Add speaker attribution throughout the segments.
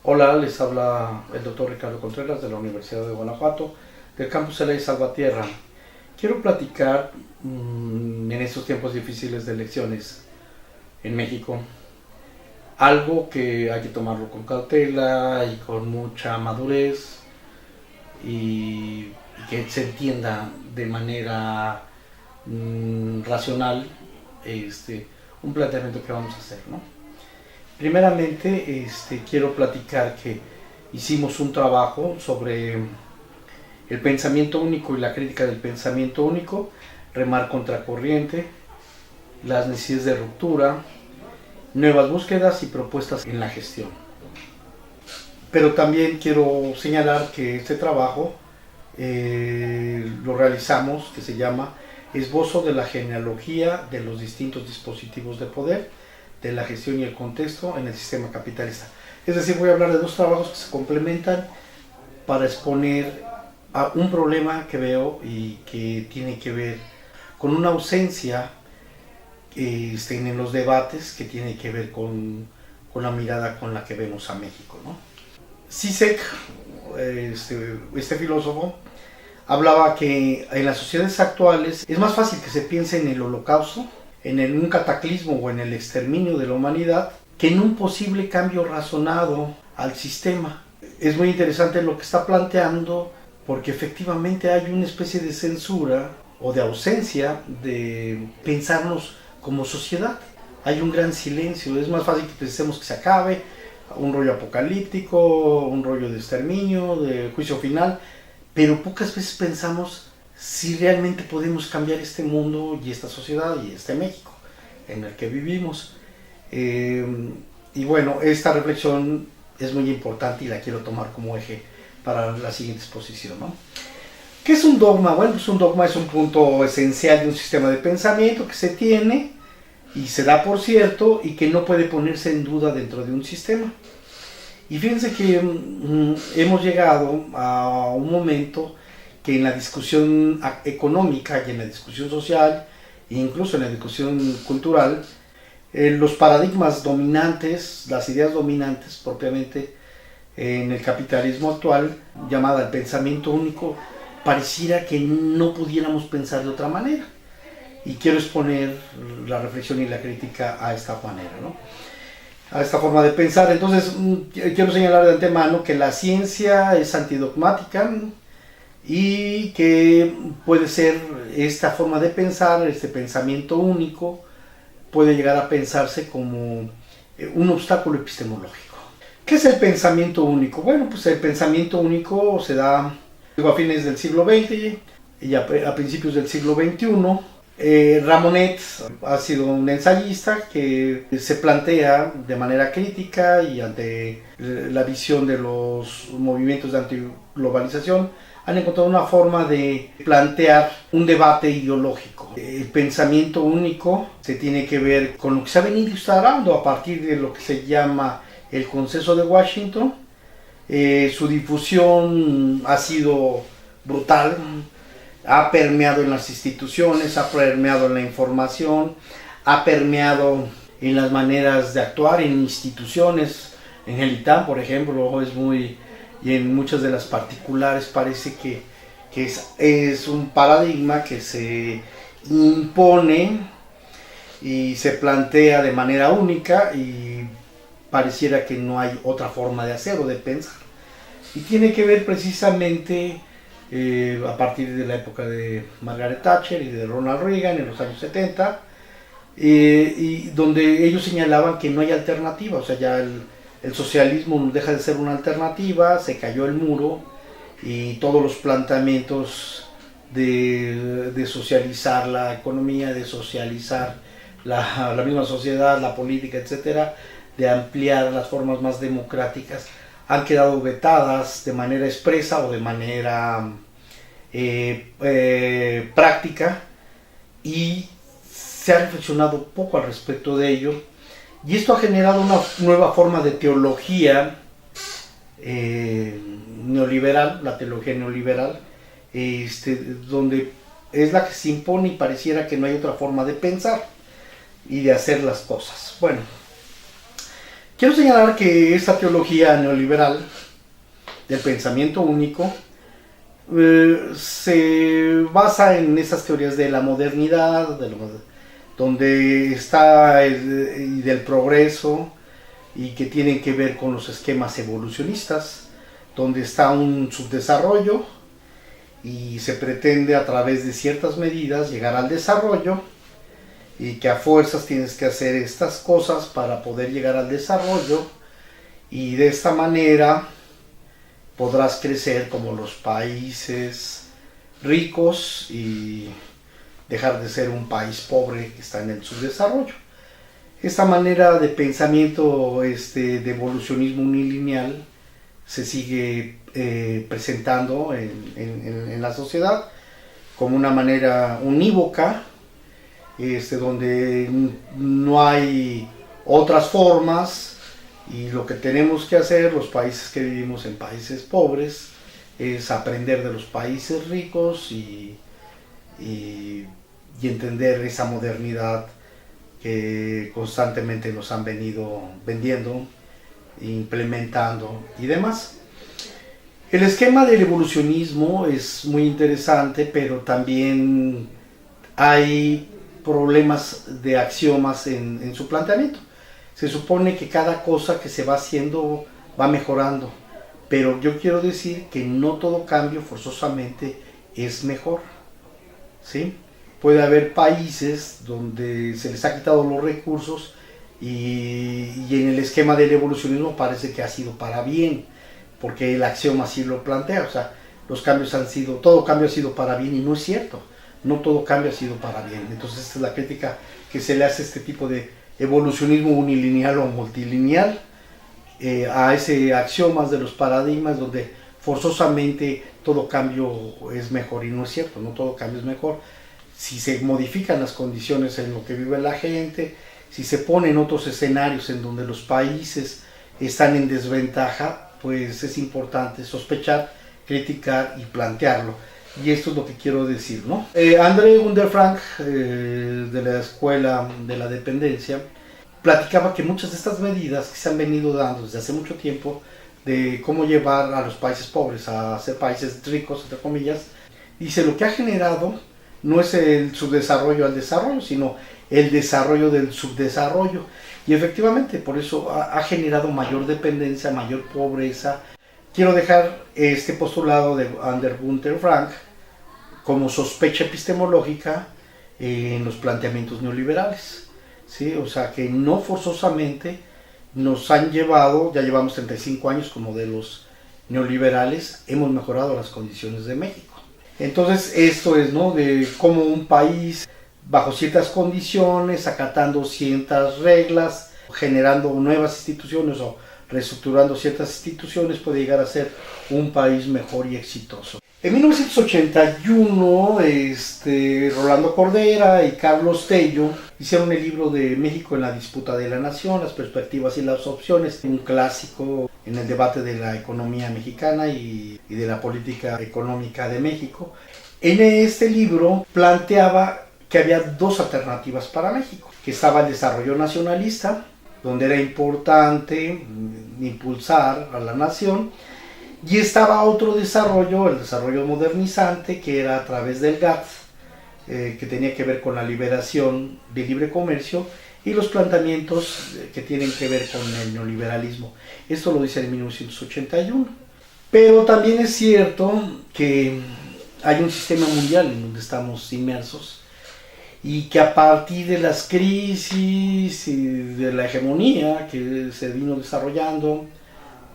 Speaker 1: Hola, les habla el doctor Ricardo Contreras de la Universidad de Guanajuato, del campus LA Salvatierra. Quiero platicar en estos tiempos difíciles de elecciones en México, algo que hay que tomarlo con cautela y con mucha madurez y que se entienda de manera racional un planteamiento que vamos a hacer, ¿no? Primeramente, quiero platicar que hicimos un trabajo sobre el pensamiento único y la crítica del pensamiento único, remar contracorriente, las necesidades de ruptura, nuevas búsquedas y propuestas en la gestión. Pero también quiero señalar que este trabajo lo realizamos, que se llama Esbozo de la genealogía de los distintos dispositivos de poder, de la gestión y el contexto en el sistema capitalista. Es decir, voy a hablar de dos trabajos que se complementan para exponer a un problema que veo y que tiene que ver con una ausencia en los debates que tiene que ver con la mirada con la que vemos a México, ¿no? Zizek, este filósofo, hablaba que en las sociedades actuales es más fácil que se piense en el holocausto, en un cataclismo o en el exterminio de la humanidad, que en un posible cambio razonado al sistema. Es muy interesante lo que está planteando, porque efectivamente hay una especie de censura o de ausencia de pensarnos como sociedad. Hay un gran silencio, es más fácil que pensemos que se acabe, un rollo apocalíptico, un rollo de exterminio, de juicio final, pero pocas veces pensamos si realmente podemos cambiar este mundo y esta sociedad y este México en el que vivimos. Y bueno, esta reflexión es muy importante y la quiero tomar como eje para la siguiente exposición, ¿no? ¿Qué es un dogma? Bueno, pues un dogma es un punto esencial de un sistema de pensamiento que se tiene y se da por cierto y que no puede ponerse en duda dentro de un sistema. Y fíjense que hemos llegado a un momento que en la discusión económica y en la discusión social e incluso en la discusión cultural, los paradigmas dominantes, las ideas dominantes propiamente en el capitalismo actual, llamada el pensamiento único, pareciera que no pudiéramos pensar de otra manera. Y quiero exponer la reflexión y la crítica a esta manera, ¿no? A esta forma de pensar. Entonces, quiero señalar de antemano que la ciencia es antidogmática y que puede ser esta forma de pensar, este pensamiento único, puede llegar a pensarse como un obstáculo epistemológico. ¿Qué es el pensamiento único? Bueno, pues el pensamiento único se da a fines del siglo XX y a principios del siglo XXI. Ramonet ha sido un ensayista que se plantea de manera crítica y ante la visión de los movimientos de antiglobalización, han encontrado una forma de plantear un debate ideológico. El pensamiento único se tiene que ver con lo que se ha venido instalando a partir de lo que se llama el Consenso de Washington. Su difusión ha sido brutal, ha permeado en las instituciones, ha permeado en la información, ha permeado en las maneras de actuar en instituciones. En el ITAM, por ejemplo, y en muchas de las particulares parece que es un paradigma que se impone y se plantea de manera única y pareciera que no hay otra forma de hacer o de pensar. Y tiene que ver precisamente a partir de la época de Margaret Thatcher y de Ronald Reagan en los años 70, y donde ellos señalaban que no hay alternativa, o sea, ya el socialismo deja de ser una alternativa, se cayó el muro y todos los planteamientos de socializar la economía, de socializar la misma sociedad, la política, etcétera, de ampliar las formas más democráticas, han quedado vetadas de manera expresa o de manera práctica, y se ha reflexionado poco al respecto de ello, y esto ha generado una nueva forma de teología neoliberal, la teología neoliberal, donde es la que se impone y pareciera que no hay otra forma de pensar y de hacer las cosas. Bueno, quiero señalar que esta teología neoliberal del pensamiento único se basa en esas teorías de la modernidad, donde está y del progreso, y que tienen que ver con los esquemas evolucionistas, donde está un subdesarrollo y se pretende a través de ciertas medidas llegar al desarrollo, y que a fuerzas tienes que hacer estas cosas para poder llegar al desarrollo, y de esta manera podrás crecer como los países ricos y dejar de ser un país pobre que está en el subdesarrollo. Esta manera de pensamiento de evolucionismo unilineal se sigue presentando en la sociedad como una manera unívoca, donde no hay otras formas, y lo que tenemos que hacer los países que vivimos en países pobres es aprender de los países ricos y entender esa modernidad que constantemente nos han venido vendiendo, implementando y demás. El esquema del evolucionismo es muy interesante, pero también hay problemas de axiomas en su planteamiento. Se supone que cada cosa que se va haciendo va mejorando, pero yo quiero decir que no todo cambio forzosamente es mejor, ¿sí? Puede haber países donde se les ha quitado los recursos y en el esquema del evolucionismo parece que ha sido para bien, porque el axioma así lo plantea, o sea, todo cambio ha sido para bien, y no es cierto, no todo cambio ha sido para bien. Entonces esta es la crítica que se le hace a este tipo de evolucionismo unilineal o multilineal, a ese axiomas de los paradigmas donde forzosamente todo cambio es mejor, y no es cierto, no todo cambio es mejor. Si se modifican las condiciones en lo que vive la gente, si se ponen otros escenarios en donde los países están en desventaja, pues es importante sospechar, criticar y plantearlo. Y esto es lo que quiero decir, ¿no? André Gunderfrank, de la Escuela de la Dependencia, platicaba que muchas de estas medidas que se han venido dando desde hace mucho tiempo, de cómo llevar a los países pobres a ser países ricos, entre comillas, dice, lo que ha generado no es el subdesarrollo al desarrollo, sino el desarrollo del subdesarrollo. Y efectivamente, por eso ha generado mayor dependencia, mayor pobreza. Quiero dejar este postulado de André Gunderfrank como sospecha epistemológica en los planteamientos neoliberales, ¿sí? O sea, que no forzosamente nos han llevado, ya llevamos 35 años con modelos neoliberales, hemos mejorado las condiciones de México. Entonces esto es, ¿no?, de cómo un país bajo ciertas condiciones, acatando ciertas reglas, generando nuevas instituciones o reestructurando ciertas instituciones, puede llegar a ser un país mejor y exitoso. En 1981, Rolando Cordera y Carlos Tello hicieron el libro de México en la disputa de la nación, las perspectivas y las opciones, un clásico en el debate de la economía mexicana y de la política económica de México. En este libro planteaba que había dos alternativas para México, que estaba el desarrollo nacionalista, donde era importante impulsar a la nación, y estaba otro desarrollo, el desarrollo modernizante, que era a través del GATT, que tenía que ver con la liberación del libre comercio y los planteamientos que tienen que ver con el neoliberalismo. Esto lo dice en 1981. Pero también es cierto que hay un sistema mundial en donde estamos inmersos, y que a partir de las crisis y de la hegemonía que se vino desarrollando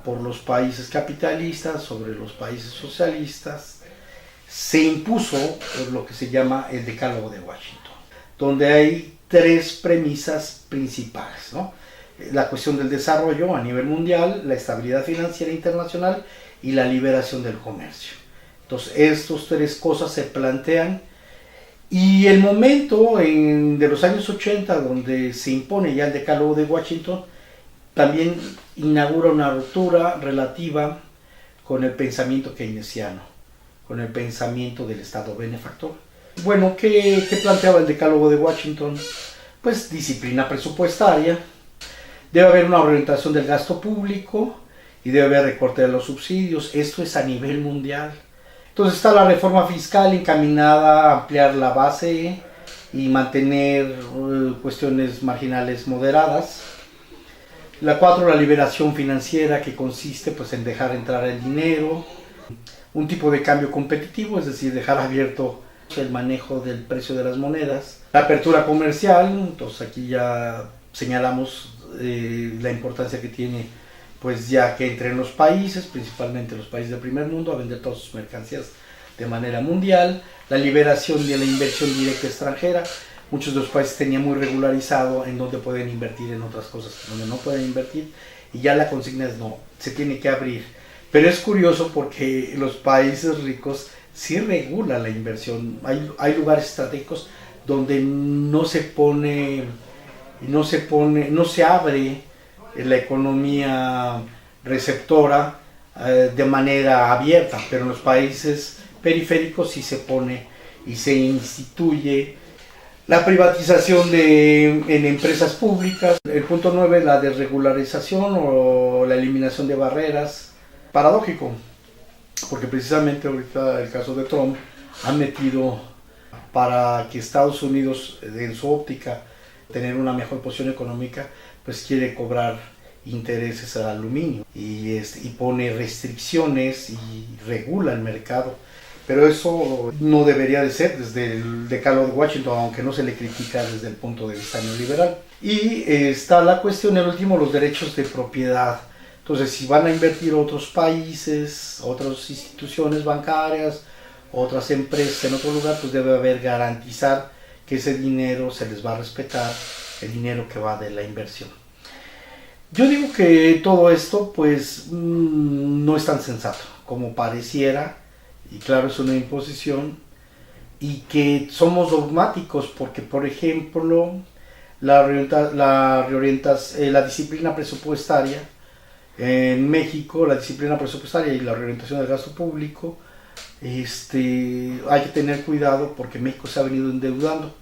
Speaker 1: por los países capitalistas sobre los países socialistas, se impuso lo que se llama el Decálogo de Washington, donde hay tres premisas principales, ¿no? La cuestión del desarrollo a nivel mundial, la estabilidad financiera internacional y la liberación del comercio. Entonces, estas tres cosas se plantean, y el momento de los años 80, donde se impone ya el Decálogo de Washington, también inaugura una ruptura relativa con el pensamiento keynesiano, con el pensamiento del Estado benefactor. Bueno, ¿qué planteaba el Decálogo de Washington? Pues disciplina presupuestaria, debe haber una orientación del gasto público y debe haber recorte de los subsidios. Esto es a nivel mundial. Entonces está la reforma fiscal encaminada a ampliar la base y mantener cuestiones marginales moderadas. La 4, la liberación financiera, que consiste pues en dejar entrar el dinero, un tipo de cambio competitivo, es decir, dejar abierto el manejo del precio de las monedas. La apertura comercial, entonces aquí ya señalamos la importancia que tiene, pues ya que entren los países, principalmente los países del primer mundo, a vender todas sus mercancías de manera mundial. La liberación de la inversión directa extranjera. Muchos de los países tenían muy regularizado en dónde pueden invertir, en otras cosas donde no pueden invertir, y ya la consigna es no, se tiene que abrir. Pero es curioso porque los países ricos sí regulan la inversión. Hay lugares estratégicos donde no se abre la economía receptora de manera abierta, pero en los países periféricos sí se pone y se instituye la privatización en empresas públicas. El punto 9, la desregularización o la eliminación de barreras. Paradójico, porque precisamente ahorita el caso de Trump ha metido para que Estados Unidos, en su óptica, tener una mejor posición económica, pues quiere cobrar intereses al aluminio y pone restricciones y regula el mercado. Pero eso no debería de ser desde el Decálogo de Washington, aunque no se le critica desde el punto de vista neoliberal. Y está la cuestión, el último, los derechos de propiedad. Entonces, si van a invertir otros países, otras instituciones bancarias, otras empresas en otro lugar, pues debe haber garantizar que ese dinero se les va a respetar, el dinero que va de la inversión. Yo digo que todo esto, pues, no es tan sensato como pareciera. Y claro, es una imposición, y que somos dogmáticos porque, por ejemplo, la disciplina presupuestaria en México, la disciplina presupuestaria y la reorientación del gasto público, hay que tener cuidado porque México se ha venido endeudando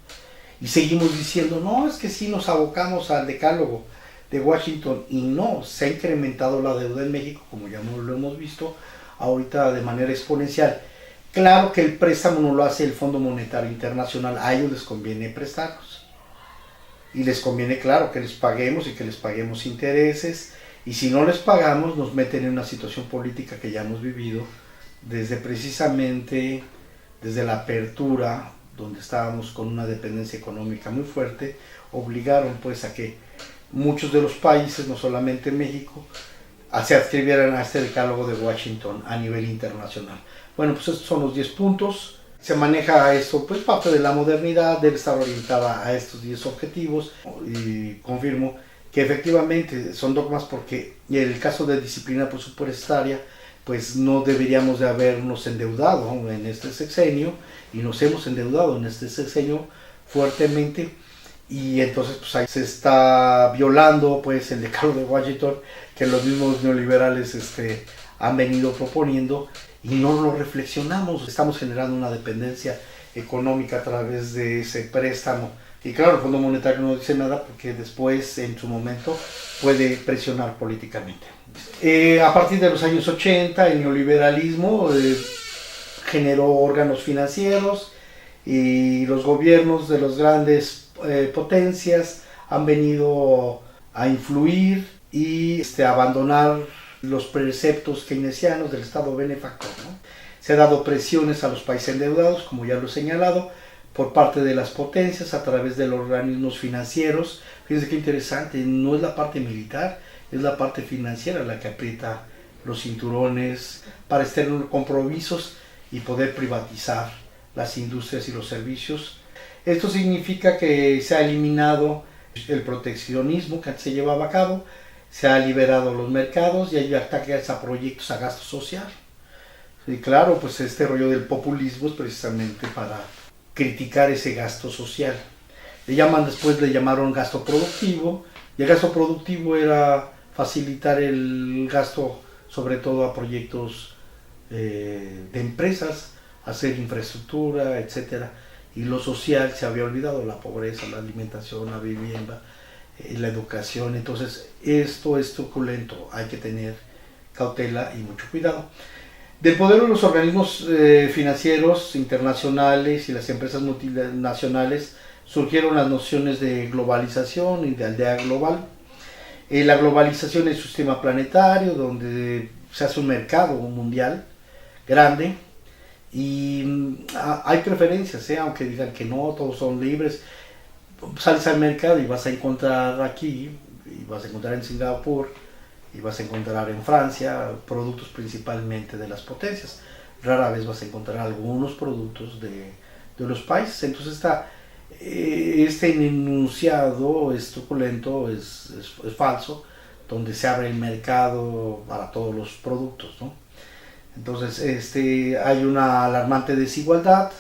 Speaker 1: y seguimos diciendo, no, es que sí nos abocamos al Decálogo de Washington, y no, se ha incrementado la deuda en México, como ya lo hemos visto ahorita de manera exponencial. Claro que el préstamo no lo hace el Fondo Monetario Internacional, a ellos les conviene prestarnos. Y les conviene, claro, que les paguemos y que les paguemos intereses. Y si no les pagamos, nos meten en una situación política que ya hemos vivido precisamente desde la apertura, donde estábamos con una dependencia económica muy fuerte, obligaron pues a que muchos de los países, no solamente México, se adscribieran a este Decálogo de Washington a nivel internacional. Bueno, pues estos son los 10 puntos. Se maneja esto, pues parte de la modernidad debe estar orientada a estos 10 objetivos, y confirmo que efectivamente son dogmas porque en el caso de disciplina presupuestaria, pues no deberíamos de habernos endeudado en este sexenio, y nos hemos endeudado en este sexenio fuertemente, y entonces pues ahí se está violando pues el Decálogo de Washington que los mismos neoliberales han venido proponiendo, y no lo reflexionamos. Estamos generando una dependencia económica a través de ese préstamo, y claro, el Fondo Monetario no dice nada porque después en su momento puede presionar políticamente. A partir de los años 80 el neoliberalismo generó órganos financieros, y los gobiernos de las grandes potencias han venido a influir y abandonar los preceptos keynesianos del Estado benefactor, ¿no? Se ha dado presiones a los países endeudados, como ya lo he señalado, por parte de las potencias a través de los organismos financieros. Fíjense qué interesante, no es la parte militar, es la parte financiera la que aprieta los cinturones para tener compromisos y poder privatizar las industrias y los servicios. Esto significa que se ha eliminado el proteccionismo que antes se llevaba a cabo, se ha liberado los mercados y hay ataques a proyectos a gasto social. Y claro, pues este rollo del populismo es precisamente para criticar ese gasto social. Después le llamaron gasto productivo, y el gasto productivo era facilitar el gasto sobre todo a proyectos de empresas, hacer infraestructura, etcétera. Y lo social se había olvidado, la pobreza, la alimentación, la vivienda, la educación. Entonces esto es truculento, hay que tener cautela y mucho cuidado. Del poder de los organismos financieros internacionales y las empresas multinacionales surgieron las nociones de globalización y de aldea global. La globalización es un sistema planetario donde se hace un mercado mundial grande y hay preferencias, aunque digan que no, todos son libres. Sales al mercado y vas a encontrar aquí, y vas a encontrar en Singapur, y vas a encontrar en Francia productos principalmente de las potencias. Rara vez vas a encontrar algunos productos de los países. Entonces este enunciado es truculento, es falso, donde se abre el mercado para todos los productos, ¿no? Entonces hay una alarmante desigualdad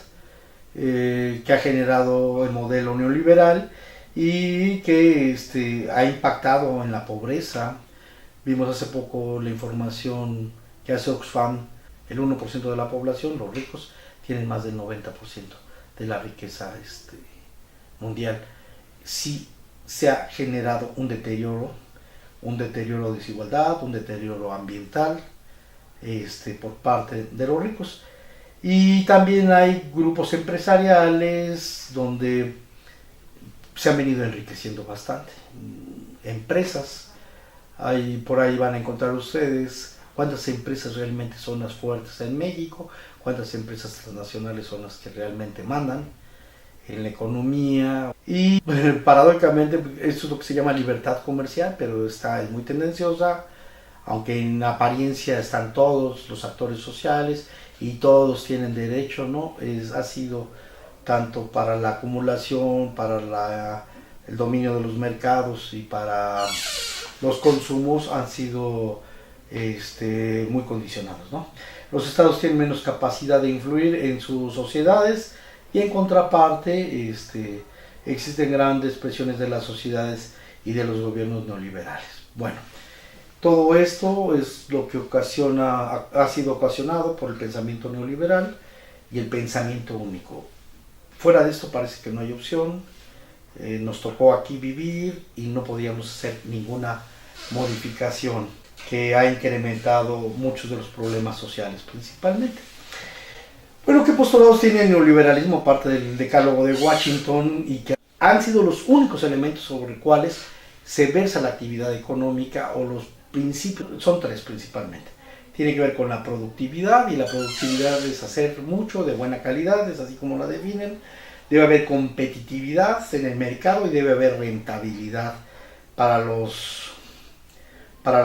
Speaker 1: que ha generado el modelo neoliberal y que ha impactado en la pobreza. Vimos hace poco la información que hace Oxfam, el 1% de la población, los ricos, tienen más del 90% de la riqueza mundial. Sí se ha generado un deterioro de desigualdad, un deterioro ambiental por parte de los ricos. Y también hay grupos empresariales donde se han venido enriqueciendo bastante. Empresas, por ahí van a encontrar ustedes cuántas empresas realmente son las fuertes en México, cuántas empresas transnacionales son las que realmente mandan en la economía. Y paradójicamente esto es lo que se llama libertad comercial, pero es muy tendenciosa, aunque en apariencia están todos los actores sociales y todos tienen derecho, ¿no? Ha sido tanto para la acumulación, para el dominio de los mercados y para los consumos han sido muy condicionados, ¿no? Los estados tienen menos capacidad de influir en sus sociedades y en contraparte existen grandes presiones de las sociedades y de los gobiernos neoliberales. Bueno, todo esto es lo que ha sido ocasionado por el pensamiento neoliberal y el pensamiento único. Fuera de esto parece que no hay opción. Nos tocó aquí vivir y no podíamos hacer ninguna modificación que ha incrementado muchos de los problemas sociales principalmente. Bueno, ¿qué postulados tiene el neoliberalismo aparte del decálogo de Washington y que han sido los únicos elementos sobre los cuales se versa la actividad económica o los principios? Son tres principalmente. Tiene que ver con la productividad, y la productividad es hacer mucho de buena calidad, es así como la definen. Debe haber competitividad en el mercado y debe haber rentabilidad para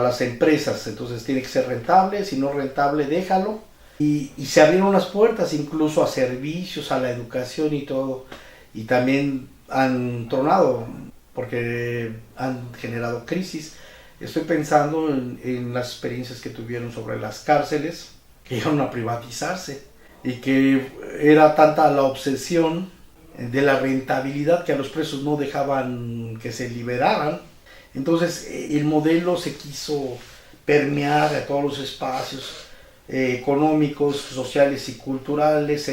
Speaker 1: las empresas. Entonces tiene que ser rentable, si no rentable déjalo. Y se abrieron las puertas incluso a servicios, a la educación y todo. Y también han tronado porque han generado crisis. Estoy pensando en las experiencias que tuvieron sobre las cárceles, que llegaron a privatizarse y que era tanta la obsesión de la rentabilidad que a los presos no dejaban que se liberaran. Entonces el modelo se quiso permear a todos los espacios económicos, sociales y culturales.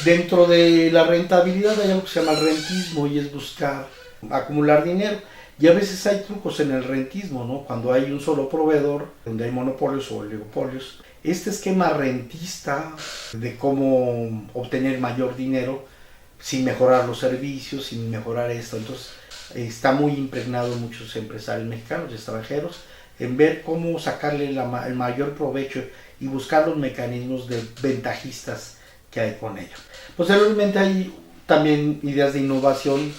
Speaker 1: Dentro de la rentabilidad hay algo que se llama el rentismo y es buscar acumular dinero. Y a veces hay trucos en el rentismo, ¿no? Cuando hay un solo proveedor, donde hay monopolios o oligopolios. Este esquema rentista de cómo obtener mayor dinero sin mejorar los servicios, sin mejorar esto. Entonces está muy impregnado en muchos empresarios mexicanos y extranjeros en ver cómo sacarle el mayor provecho y buscar los mecanismos de ventajistas que hay con ello. Posteriormente hay también ideas de innovación,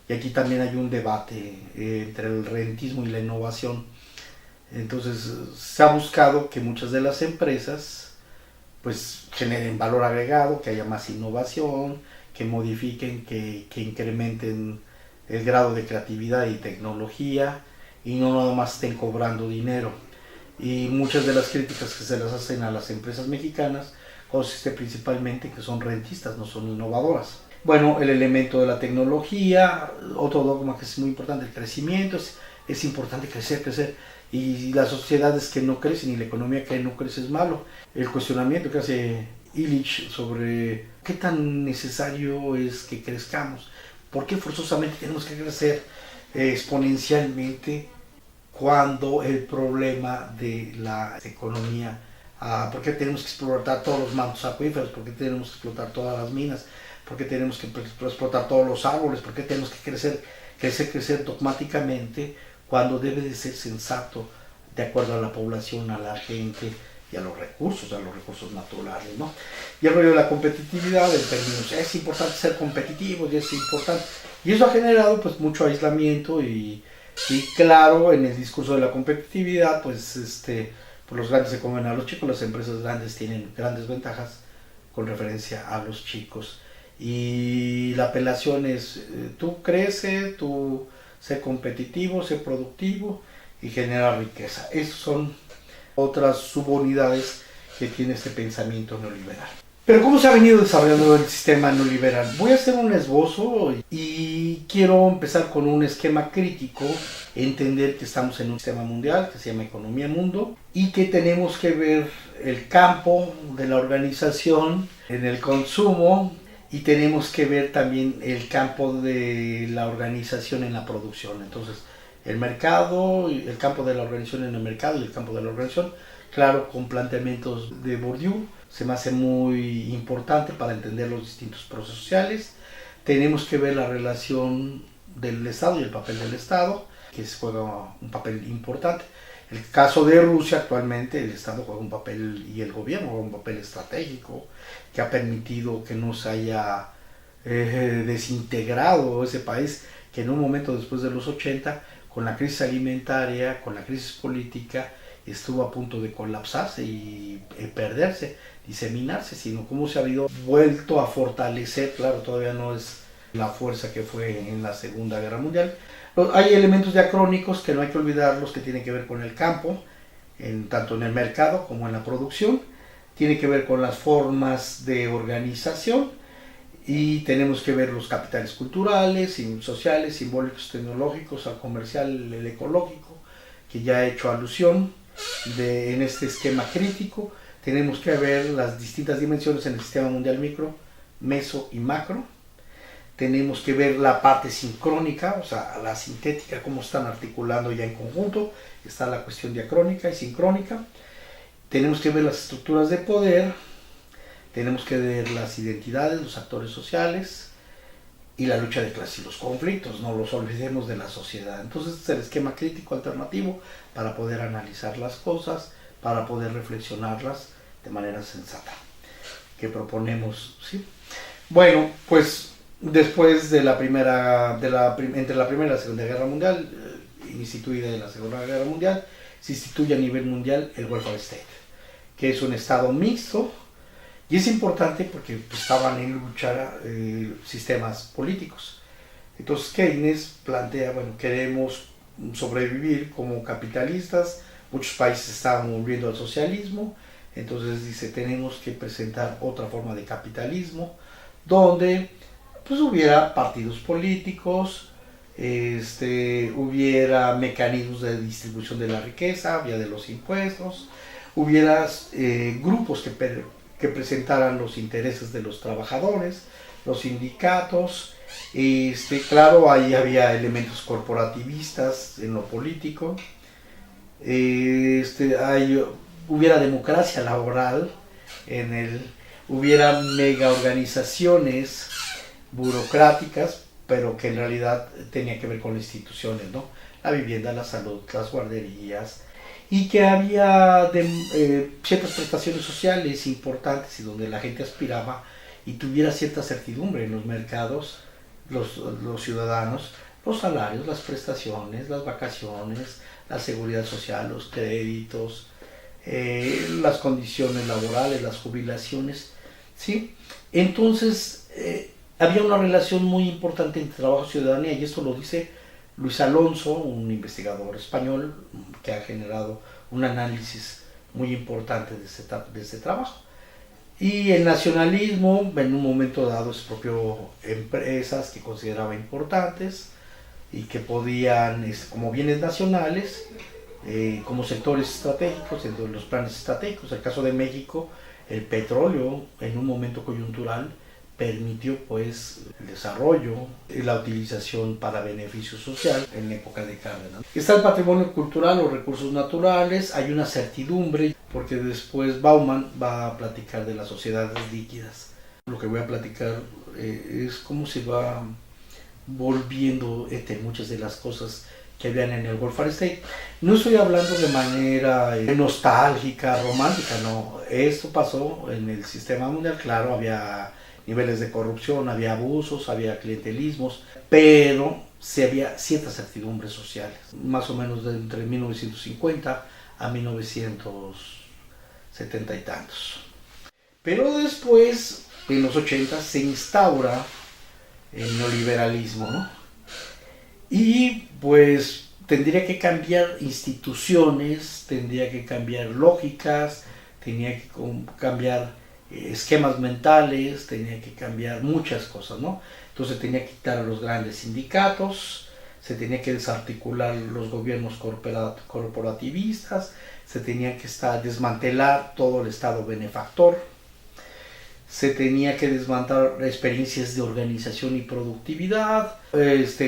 Speaker 1: y aquí también hay un debate entre el rentismo y la innovación. Entonces se ha buscado que muchas de las empresas pues generen valor agregado, que haya más innovación, que modifiquen, que incrementen el grado de creatividad y tecnología y no nada más estén cobrando dinero. Y muchas de las críticas que se les hacen a las empresas mexicanas consiste principalmente en que son rentistas, no son innovadoras. Bueno, el elemento de la tecnología, otro dogma que es muy importante, el crecimiento, es importante crecer. y las sociedades que no crecen y la economía que no crece es malo. El cuestionamiento que hace Illich sobre qué tan necesario es que crezcamos, por qué forzosamente tenemos que crecer exponencialmente cuando el problema de la economía, por qué tenemos que explotar todos los mantos acuíferos, por qué tenemos que explotar todas las minas, por qué tenemos que explotar todos los árboles, por qué tenemos que crecer dogmáticamente cuando debe de ser sensato de acuerdo a la población, a la gente y a los recursos naturales, ¿no? Y el rollo de la competitividad en términos, es importante ser competitivos y es importante, y eso ha generado pues mucho aislamiento y claro, en el discurso de la competitividad pues pues los grandes se comen a los chicos, las empresas grandes tienen grandes ventajas con referencia a los chicos, y la apelación es tú crece, tú sé competitivo, sé productivo y genera riqueza. Esas son otras subunidades que tiene este pensamiento neoliberal. Pero ¿cómo se ha venido desarrollando el sistema neoliberal? Voy a hacer un esbozo y quiero empezar con un esquema crítico, entender que estamos en un sistema mundial que se llama economía mundo y que tenemos que ver el campo de la organización en el consumo y tenemos que ver también el campo de la organización en la producción. Entonces, el mercado, el campo de la organización en el mercado y el campo de la organización, claro, con planteamientos de Bourdieu, se me hace muy importante para entender los distintos procesos sociales. Tenemos que ver la relación del Estado y el papel del Estado, que juega un papel importante. El caso de Rusia actualmente, el Estado juega un papel y el gobierno juega un papel estratégico que ha permitido que no se haya desintegrado ese país que en un momento después de los 80, con la crisis alimentaria, con la crisis política, estuvo a punto de colapsarse y perderse, diseminarse, sino cómo se ha habido vuelto a fortalecer. Claro, todavía no es la fuerza que fue en la Segunda Guerra Mundial. Hay elementos diacrónicos que no hay que olvidarlos, que tienen que ver con el campo, tanto en el mercado como en la producción, tiene que ver con las formas de organización, y tenemos que ver los capitales culturales, sociales, simbólicos, tecnológicos, al comercial, el ecológico, que ya he hecho alusión en este esquema crítico. Tenemos que ver las distintas dimensiones en el sistema mundial micro, meso y macro. Tenemos que ver la parte sincrónica, o sea, la sintética, cómo están articulando ya en conjunto. Está la cuestión diacrónica y sincrónica. Tenemos que ver las estructuras de poder, tenemos que ver las identidades, los actores sociales y la lucha de clases y los conflictos, no los olvidemos de la sociedad. Entonces es el esquema crítico alternativo para poder analizar las cosas, para poder reflexionarlas de manera sensata, que proponemos, ¿sí? Bueno, pues después de entre la Primera y la Segunda Guerra Mundial, instituida en la Segunda Guerra Mundial, se instituye a nivel mundial el welfare state, que es un estado mixto, y es importante porque estaban en lucha sistemas políticos. Entonces Keynes plantea, bueno, queremos sobrevivir como capitalistas, muchos países estaban volviendo al socialismo, entonces dice, tenemos que presentar otra forma de capitalismo, donde pues hubiera partidos políticos, hubiera mecanismos de distribución de la riqueza, vía de los impuestos, hubiera grupos que presentaran los intereses de los trabajadores, los sindicatos, claro, ahí había elementos corporativistas en lo político, hubiera democracia laboral, hubiera mega organizaciones burocráticas, pero que en realidad tenía que ver con las instituciones, ¿no? La vivienda, la salud, las guarderías, y que había ciertas prestaciones sociales importantes y donde la gente aspiraba y tuviera cierta certidumbre en los mercados, los ciudadanos, los salarios, las prestaciones, las vacaciones, la seguridad social, los créditos, las condiciones laborales, las jubilaciones, ¿sí? Entonces, había una relación muy importante entre trabajo y ciudadanía, y esto lo dice Luis Alonso, un investigador español que ha generado un análisis muy importante de este trabajo. Y el nacionalismo, en un momento dado, es propio empresas que consideraba importantes y que podían, como bienes nacionales, como sectores estratégicos, dentro de los planes estratégicos. En el caso de México, el petróleo en un momento coyuntural permitió pues el desarrollo y la utilización para beneficio social en la época de Cárdenas. Está el patrimonio cultural, los recursos naturales, hay una certidumbre porque después Bauman va a platicar de las sociedades líquidas. Lo que voy a platicar es cómo se va volviendo muchas de las cosas que habían en el welfare state. No estoy hablando de manera nostálgica, romántica, no. Esto pasó en el sistema mundial, claro, había niveles de corrupción, había abusos, había clientelismos, pero sí había ciertas certidumbres sociales, más o menos de entre 1950 a 1970 y tantos. Pero después, en los 80, se instaura el neoliberalismo, ¿no? Y pues tendría que cambiar instituciones, tendría que cambiar lógicas, tenía que cambiar esquemas mentales, tenía que cambiar muchas cosas, ¿no? Entonces tenía que quitar a los grandes sindicatos, se tenía que desarticular los gobiernos corporativistas, se tenía que desmantelar todo el Estado benefactor, se tenía que desmantelar experiencias de organización y productividad,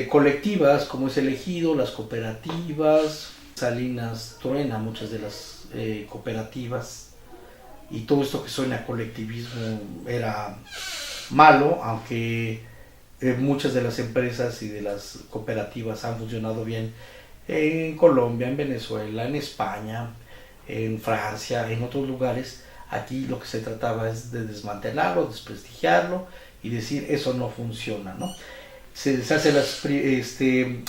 Speaker 1: colectivas como es el Ejido, las cooperativas. Salinas truena muchas de las cooperativas, y todo esto que suena a colectivismo era malo, aunque muchas de las empresas y de las cooperativas han funcionado bien en Colombia, en Venezuela, en España, en Francia, en otros lugares. Aquí lo que se trataba es de desmantelarlo, desprestigiarlo y decir eso no funciona, ¿no? Se hace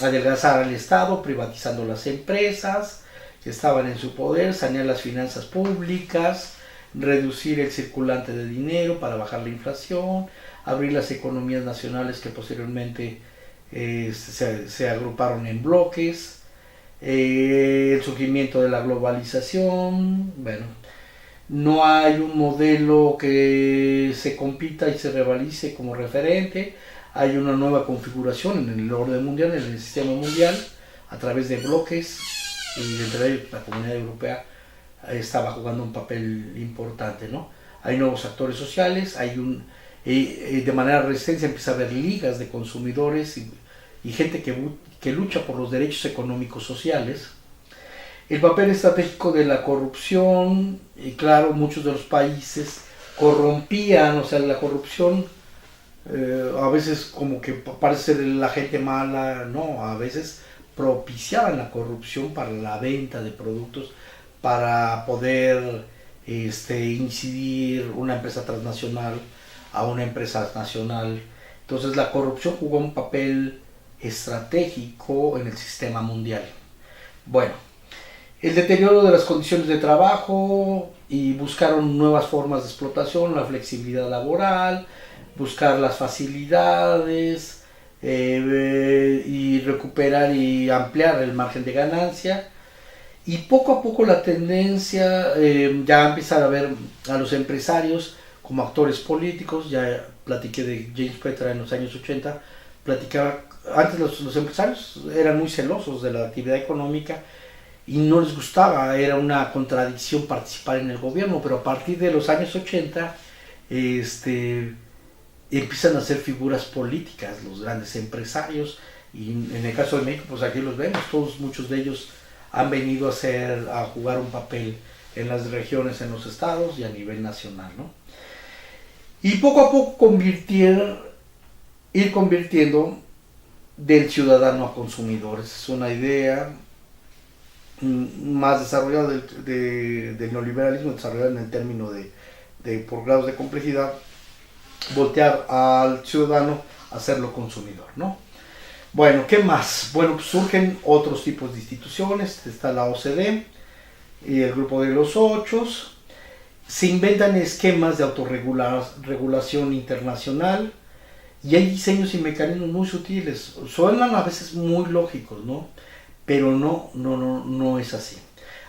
Speaker 1: adelgazar al Estado, privatizando las empresas que estaban en su poder, sanear las finanzas públicas, reducir el circulante de dinero para bajar la inflación, abrir las economías nacionales que posteriormente se agruparon en bloques, el surgimiento de la globalización. Bueno, no hay un modelo que se compita y se rivalice como referente, hay una nueva configuración en el orden mundial, en el sistema mundial, a través de bloques, y entre ellos la Comunidad Europea estaba jugando un papel importante, ¿no? Hay nuevos actores sociales, de manera resistente empieza a haber ligas de consumidores y gente que lucha por los derechos económicos sociales. El papel estratégico de la corrupción, y claro, muchos de los países corrompían, o sea, la corrupción a veces como que parece ser la gente mala, no, a veces propiciaban la corrupción para la venta de productos, para poder incidir una empresa transnacional a una empresa nacional. Entonces la corrupción jugó un papel estratégico en el sistema mundial. Bueno, el deterioro de las condiciones de trabajo, y buscaron nuevas formas de explotación, la flexibilidad laboral, buscar las facilidades y recuperar y ampliar el margen de ganancia. Y poco a poco la tendencia ya empezar a ver a los empresarios como actores políticos. Ya platiqué de James Petra en los años 80, platicaba, antes los empresarios eran muy celosos de la actividad económica y no les gustaba, era una contradicción participar en el gobierno, pero a partir de los años 80 empiezan a ser figuras políticas los grandes empresarios, y en el caso de México, pues aquí los vemos, muchos de ellos han venido a jugar un papel en las regiones, en los estados y a nivel nacional, ¿no? Y poco a poco ir convirtiendo del ciudadano a consumidor. Esa es una idea más desarrollada del neoliberalismo, desarrollada en el término de por grados de complejidad, voltear al ciudadano a hacerlo consumidor, ¿no? Bueno, ¿qué más? Bueno, pues surgen otros tipos de instituciones. Está la OCDE y el grupo de los 8. Se inventan esquemas de autorregulación internacional y hay diseños y mecanismos muy sutiles. Suenan a veces muy lógicos, ¿no? Pero no es así.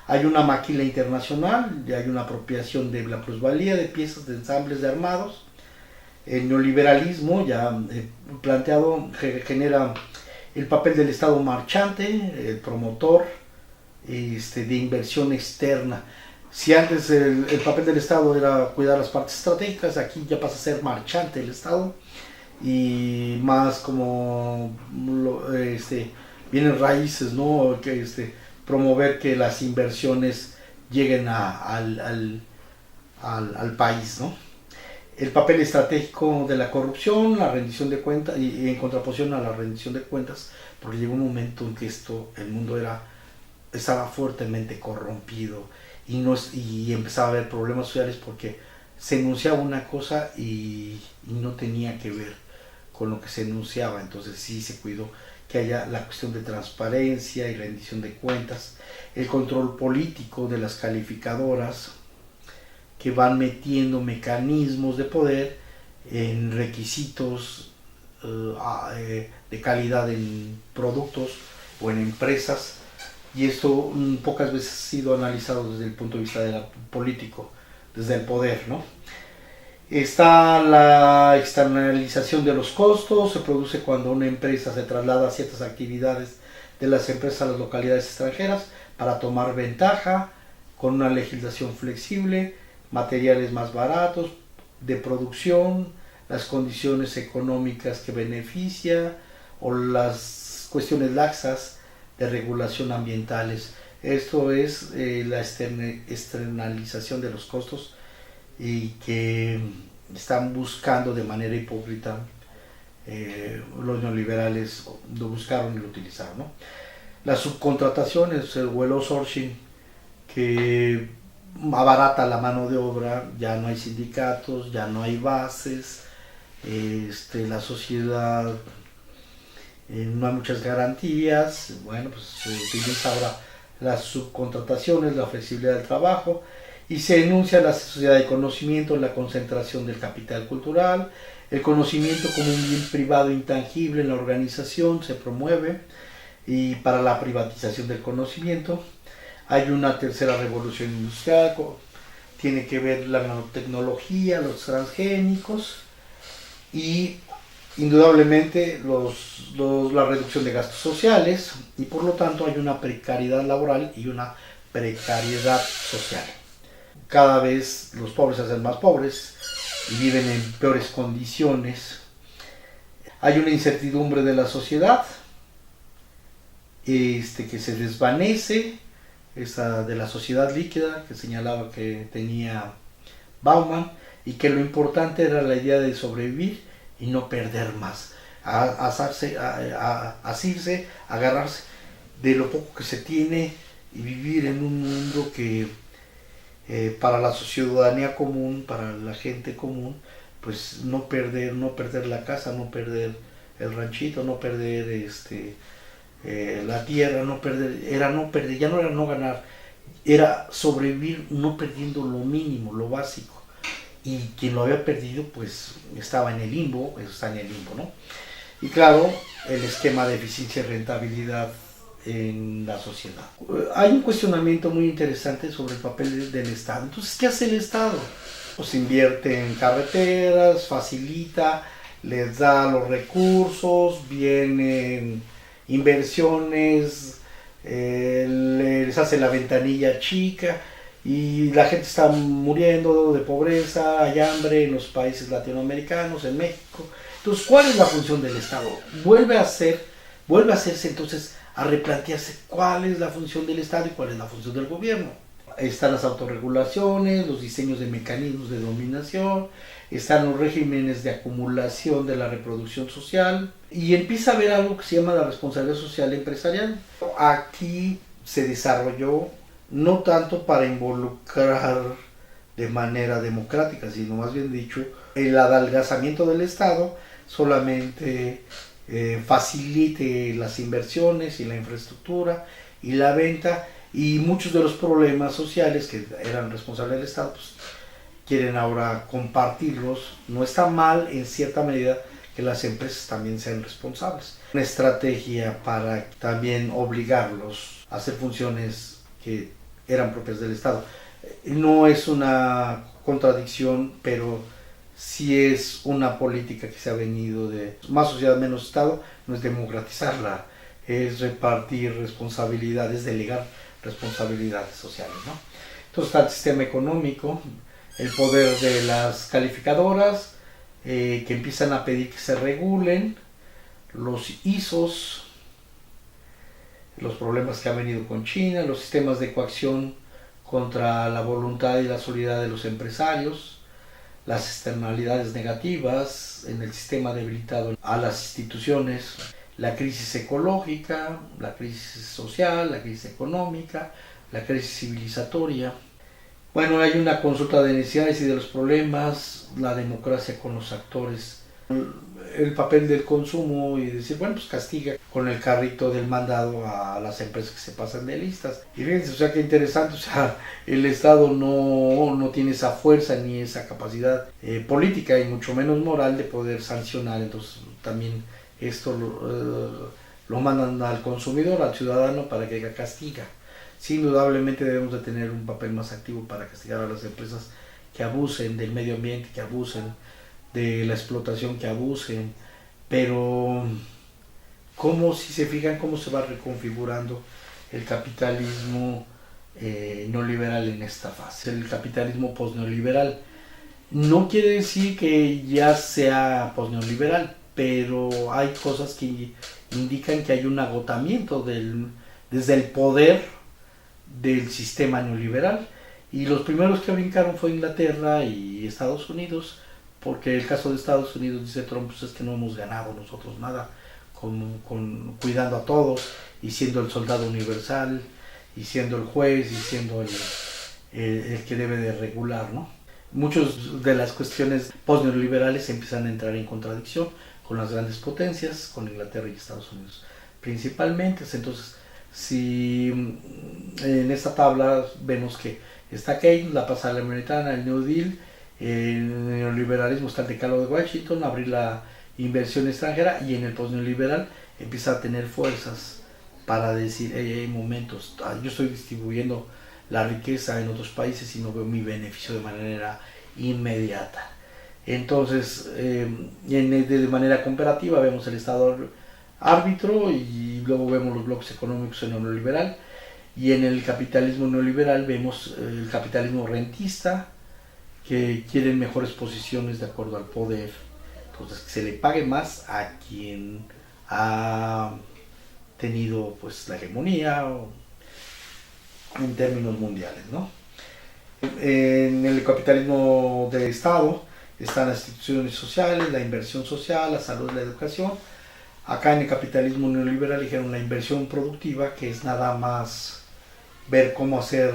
Speaker 1: Hay una maquila internacional, hay una apropiación de la plusvalía de piezas de ensambles de armados. El neoliberalismo ya planteado genera el papel del Estado marchante, el promotor de inversión externa. Si antes el papel del Estado era cuidar las partes estratégicas, aquí ya pasa a ser marchante el Estado y más como vienen raíces, ¿no? Que promover que las inversiones lleguen al país, ¿no? El papel estratégico de la corrupción, la rendición de cuentas y en contraposición a la rendición de cuentas, porque llegó un momento en que el mundo estaba fuertemente corrompido y empezaba a haber problemas sociales porque se enunciaba una cosa y no tenía que ver con lo que se enunciaba. Entonces sí se cuidó que haya la cuestión de transparencia y rendición de cuentas, el control político de las calificadoras que van metiendo mecanismos de poder en requisitos de calidad en productos o en empresas, y esto pocas veces ha sido analizado desde el punto de vista político, desde el poder, ¿no? Está la externalización de los costos, se produce cuando una empresa se traslada a ciertas actividades de las empresas a las localidades extranjeras para tomar ventaja con una legislación flexible, materiales más baratos de producción, las condiciones económicas que beneficia o las cuestiones laxas de regulación ambientales. Esto es la externalización de los costos y que están buscando de manera hipócrita los neoliberales, lo buscaron y lo utilizaron, ¿no? Las subcontrataciones o el outsourcing que abarata la mano de obra, ya no hay sindicatos, ya no hay bases, la sociedad no hay muchas garantías, bueno, pues se utiliza ahora las subcontrataciones, la flexibilidad del trabajo, y se enuncia la sociedad de conocimiento, la concentración del capital cultural, el conocimiento como un bien privado intangible en la organización se promueve, y para la privatización del conocimiento. Hay una tercera revolución industrial, tiene que ver la nanotecnología, los transgénicos y indudablemente la reducción de gastos sociales, y por lo tanto hay una precariedad laboral y una precariedad social. Cada vez los pobres se hacen más pobres y viven en peores condiciones. Hay una incertidumbre de la sociedad que se desvanece, esa de la sociedad líquida que señalaba que tenía Bauman, y que lo importante era la idea de sobrevivir y no perder más, asirse, agarrarse de lo poco que se tiene y vivir en un mundo que para la ciudadanía común, para la gente común, pues no perder la casa, no perder el ranchito, no perder la tierra, no perder, ya no era no ganar, era sobrevivir no perdiendo lo mínimo, lo básico. Y quien lo había perdido, pues estaba en el limbo, está en el limbo, ¿no? Y claro, el esquema de eficiencia y rentabilidad en la sociedad. Hay un cuestionamiento muy interesante sobre el papel del Estado. Entonces, ¿qué hace el Estado? Pues invierte en carreteras, facilita, les da los recursos, vienen inversiones, les hace la ventanilla chica y la gente está muriendo de pobreza, hay hambre en los países latinoamericanos, en México. Entonces, ¿cuál es la función del Estado? Vuelve a hacerse entonces a replantearse cuál es la función del Estado y cuál es la función del gobierno. Están las autorregulaciones, los diseños de mecanismos de dominación, están los regímenes de acumulación de la reproducción social, y empieza a haber algo que se llama la responsabilidad social empresarial. Aquí se desarrolló no tanto para involucrar de manera democrática, sino más bien dicho, el adelgazamiento del Estado solamente facilite las inversiones y la infraestructura y la venta, y muchos de los problemas sociales que eran responsables del Estado pues quieren ahora compartirlos. No está mal en cierta medida que las empresas también sean responsables. Una estrategia para también obligarlos a hacer funciones que eran propias del Estado. No es una contradicción, pero sí es una política que se ha venido de más sociedad, menos Estado. No es democratizarla, es repartir responsabilidades, delegar responsabilidades sociales, ¿no? Entonces está el sistema económico, el poder de las calificadoras, que empiezan a pedir que se regulen, los ISOs, los problemas que han venido con China, los sistemas de coacción contra la voluntad y la solidaridad de los empresarios, las externalidades negativas en el sistema debilitado a las instituciones, la crisis ecológica, la crisis social, la crisis económica, la crisis civilizatoria. Bueno, hay una consulta de necesidades y de los problemas, la democracia con los actores, el papel del consumo y decir, bueno, pues castiga con el carrito del mandado a las empresas que se pasan de listas. Y fíjense, o sea, qué interesante, o sea, el Estado no tiene esa fuerza ni esa capacidad política y mucho menos moral de poder sancionar, entonces también esto lo mandan al consumidor, al ciudadano, para que castiga. Sí, indudablemente debemos de tener un papel más activo para castigar a las empresas que abusen del medio ambiente, que abusen de la explotación, que abusen, pero cómo, si se fijan, cómo se va reconfigurando el capitalismo neoliberal en esta fase, el capitalismo posneoliberal. No quiere decir que ya sea posneoliberal, pero hay cosas que indican que hay un agotamiento desde el poder del sistema neoliberal, y los primeros que brincaron fue Inglaterra y Estados Unidos, porque el caso de Estados Unidos, dice Trump, pues es que no hemos ganado nosotros nada cuidando a todos y siendo el soldado universal y siendo el juez y siendo el que debe de regular, ¿no? Muchas de las cuestiones postneoliberales empiezan a entrar en contradicción con las grandes potencias, con Inglaterra y Estados Unidos principalmente. Entonces, si en esta tabla vemos que está Keynes, la pasada americana, el New Deal, el neoliberalismo está el decálogo de Washington, abrir la inversión extranjera, y en el postneoliberal empieza a tener fuerzas para decir, hey, momentos, yo estoy distribuyendo la riqueza en otros países y no veo mi beneficio de manera inmediata. Entonces, de manera comparativa vemos el Estado árbitro y luego vemos los bloques económicos en el neoliberal, y en el capitalismo neoliberal vemos el capitalismo rentista, que quieren mejores posiciones de acuerdo al poder, entonces que se le pague más a quien ha tenido pues la hegemonía en términos mundiales, ¿no? En el capitalismo de Estado están las instituciones sociales, la inversión social, la salud, la educación. Acá en el capitalismo neoliberal dijeron la inversión productiva, que es nada más ver cómo hacer